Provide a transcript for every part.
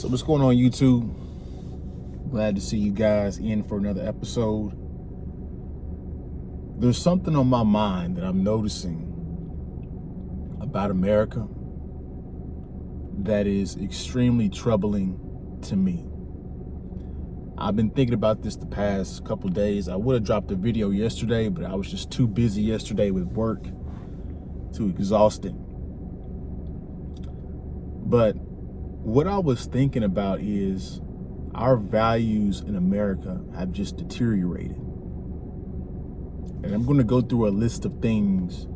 So what's going on, YouTube? Glad to see you guys in for another episode. There's something on my mind that I'm noticing about America that is extremely troubling to me. I've been thinking about this the past couple days. I would have dropped a video yesterday, but I was just too busy yesterday with work, too exhausted. But what I was thinking about is our values in America have just deteriorated. And I'm going to go through a list of things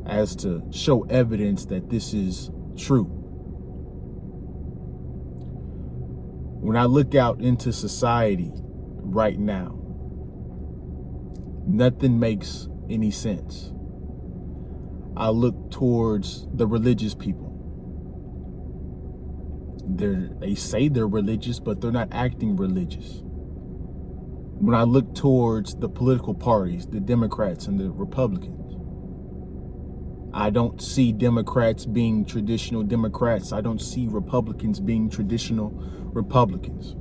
as to show evidence that this is true. When I look out into society right now, nothing makes any sense. I look towards the religious people. They say they're religious, but they're not acting religious. When I look towards the political parties, the Democrats and the Republicans, I don't see Democrats being traditional Democrats. I don't see Republicans being traditional Republicans.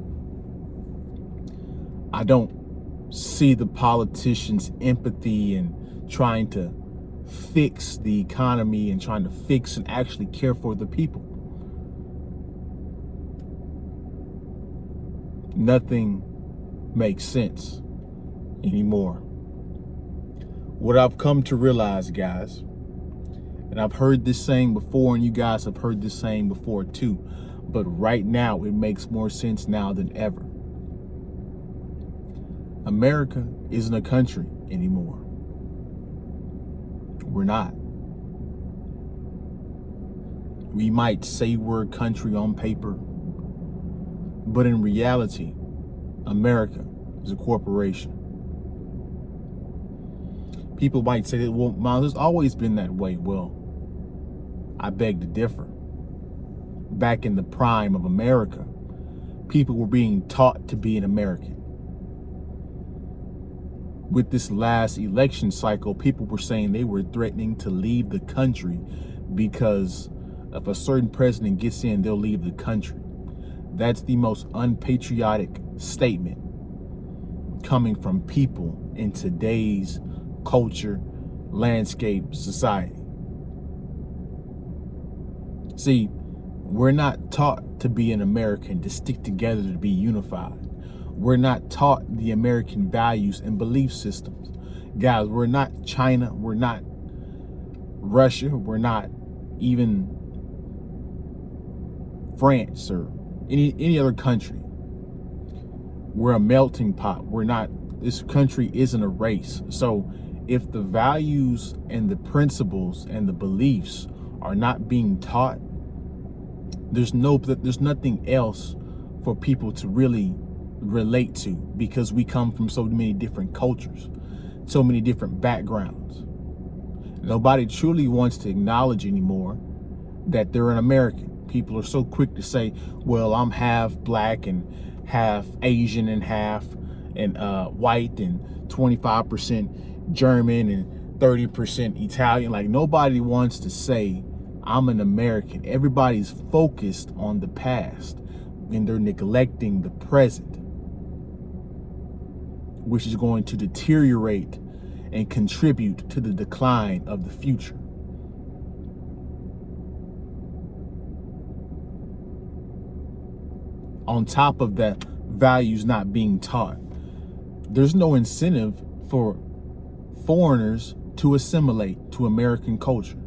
I don't see the politicians' empathy and trying to fix the economy and trying to fix and actually care for the people. Nothing makes sense anymore. What I've come to realize, guys, and I've heard this saying before, and you guys have heard this saying before too, but right now it makes more sense now than ever. America isn't a country anymore. We're not. We might say we're a country on paper, but in reality, America is a corporation. People might say that, well, Miles, it's always been that way. Well, I beg to differ. Back in the prime of America, people were being taught to be an American. With this last election cycle, people were saying they were threatening to leave the country because if a certain president gets in, they'll leave the country. That's the most unpatriotic statement coming from people in today's culture, landscape, society. See, we're not taught to be an American, to stick together, to be unified. We're not taught the American values and belief systems. Guys, we're not China, we're not Russia, we're not even France or any other country. We're a melting pot. We're not, this country isn't a race. So if the values and the principles and the beliefs are not being taught, there's nothing else for people to really relate to, because we come from so many different cultures, so many different backgrounds. Nobody truly wants to acknowledge anymore that they're an American. People are so quick to say, well, I'm half black and half Asian and half and white and 25% German and 30% Italian. Like, nobody wants to say I'm an American. Everybody's focused on the past and they're neglecting the present, which is going to deteriorate and contribute to the decline of the future. On top of that, values not being taught, there's no incentive for foreigners to assimilate to American culture.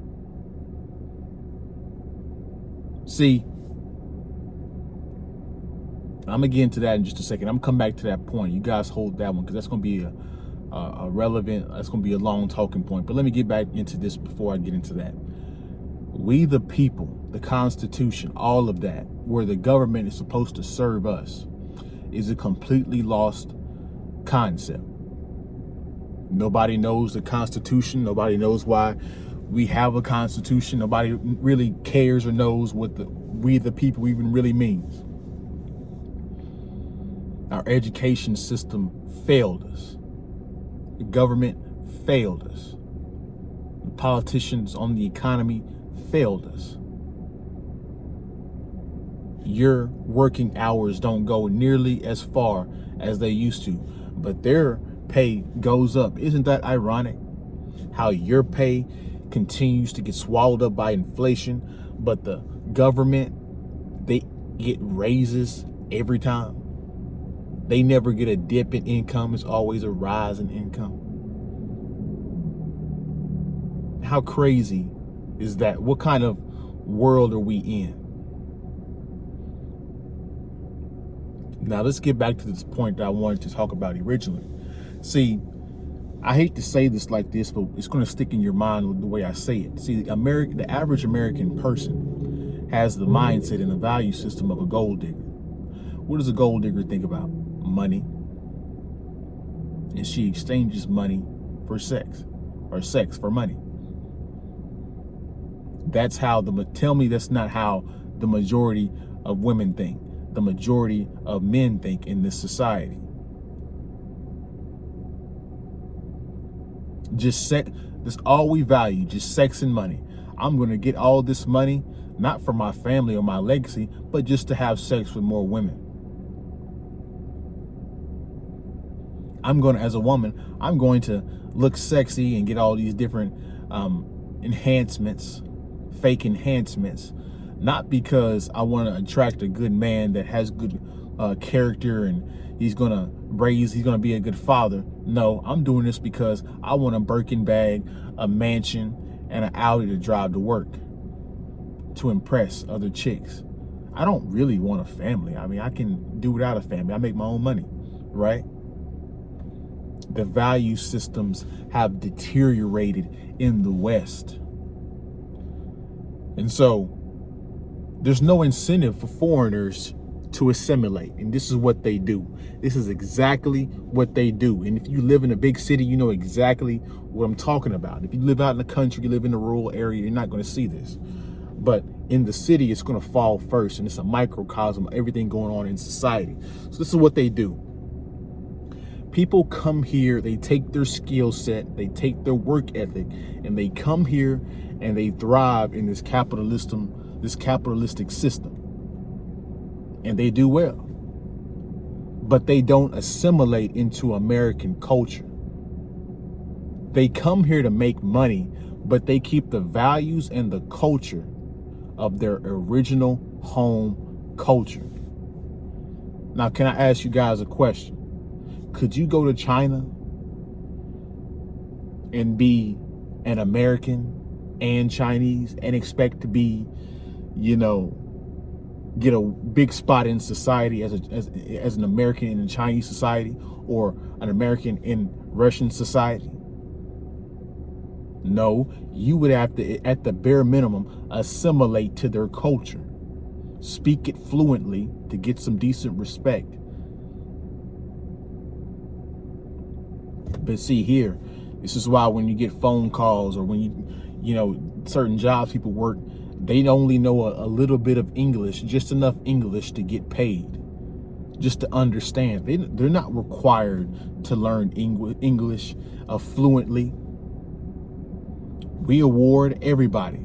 See, I'm gonna get into that in just a second. I'm gonna come back to that point. You guys hold that one, because that's gonna be a relevant, that's gonna be a long talking point. But let me get back into this before I get into that. We the people, the Constitution, all of that, where the government is supposed to serve us, is a completely lost concept. Nobody knows the Constitution. Nobody knows why we have a Constitution. Nobody really cares or knows what we the people even really means. Our education system failed us. The government failed us. The politicians on the economy failed us. Your working hours don't go nearly as far as they used to, but their pay goes up. Isn't that ironic? How your pay continues to get swallowed up by inflation, but the government, they get raises every time. They never get a dip in income. It's always a rise in income. How crazy is that? What kind of world are we in? Now let's get back to this point that I wanted to talk about originally. See, I hate to say this like this, but it's going to stick in your mind the way I say it. See, the average American person has the mindset and the value system of a gold digger. What does a gold digger think about? Money. And she exchanges money for sex, or sex for money. That's how tell me that's not how the majority of women think, the majority of men think in this society. Just sex, that's all we value, just sex and money. I'm going to get all this money, not for my family or my legacy, but just to have sex with more women. As a woman, I'm going to look sexy and get all these different enhancements, fake enhancements, not because I want to attract a good man that has good character and he's going to be a good father. No, I'm doing this because I want a Birkin bag, a mansion, and an Audi to drive to work to impress other chicks. I don't really want a family. I mean, I can do without a family. I make my own money, right? The value systems have deteriorated in the West. And so there's no incentive for foreigners to assimilate. And this is what they do. This is exactly what they do. And if you live in a big city, you know exactly what I'm talking about. If you live out in the country, you live in a rural area, you're not going to see this. But in the city, it's going to fall first. And it's a microcosm of everything going on in society. So this is what they do. People come here, they take their skill set, they take their work ethic, and they come here and they thrive in this capitalistic system. And they do well. But they don't assimilate into American culture. They come here to make money, but they keep the values and the culture of their original home culture. Now, can I ask you guys a question? Could you go to China and be an American and Chinese and expect to be, get a big spot in society as an American in Chinese society or an American in Russian society? No, you would have to, at the bare minimum, assimilate to their culture. Speak it fluently to get some decent respect. But see here, this is why when you get phone calls or when certain jobs people work, they only know a little bit of English, just enough English to get paid, just to understand. They're not required to learn English fluently. We award everybody.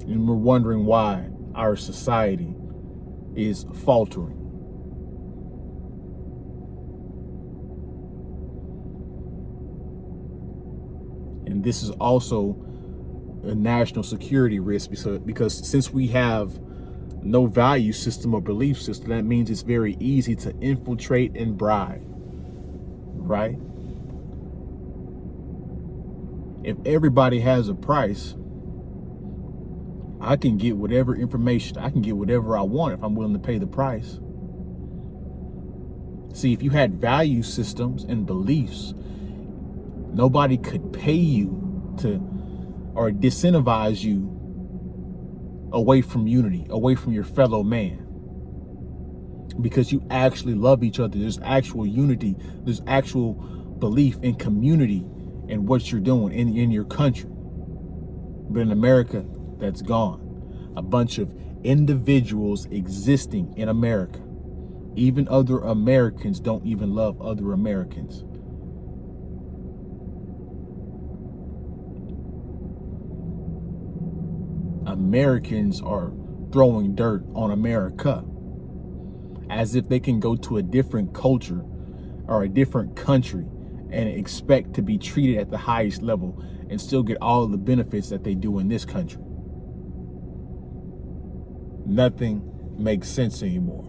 And we're wondering why our society is faltering. And this is also a national security risk because since we have no value system or belief system, that means it's very easy to infiltrate and bribe, right? If everybody has a price, I can get whatever information, I can get whatever I want if I'm willing to pay the price. See, if you had value systems and beliefs, nobody could pay you or disincentivize you away from unity, away from your fellow man. Because you actually love each other. There's actual unity. There's actual belief in community and what you're doing in your country. But in America, that's gone. A bunch of individuals existing in America. Even other Americans don't even love other Americans. Americans are throwing dirt on America, as if they can go to a different culture or a different country and expect to be treated at the highest level and still get all of the benefits that they do in this country. Nothing makes sense anymore.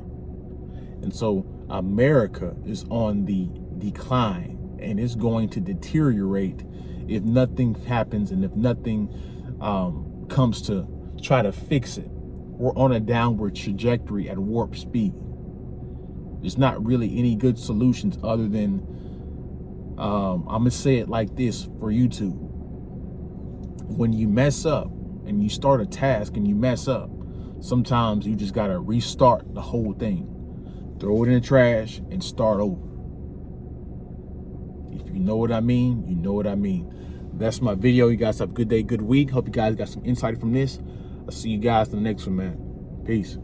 And so America is on the decline, and it's going to deteriorate if nothing happens and if nothing comes to try to fix it. We're on a downward trajectory at warp speed. There's not really any good solutions other than, I'm going to say it like this for YouTube. When you mess up and you start a task and you mess up, sometimes you just got to restart the whole thing. Throw it in the trash and start over. If you know what I mean, you know what I mean. That's my video. You guys have a good day, good week. Hope you guys got some insight from this. I'll see you guys in the next one, man. Peace.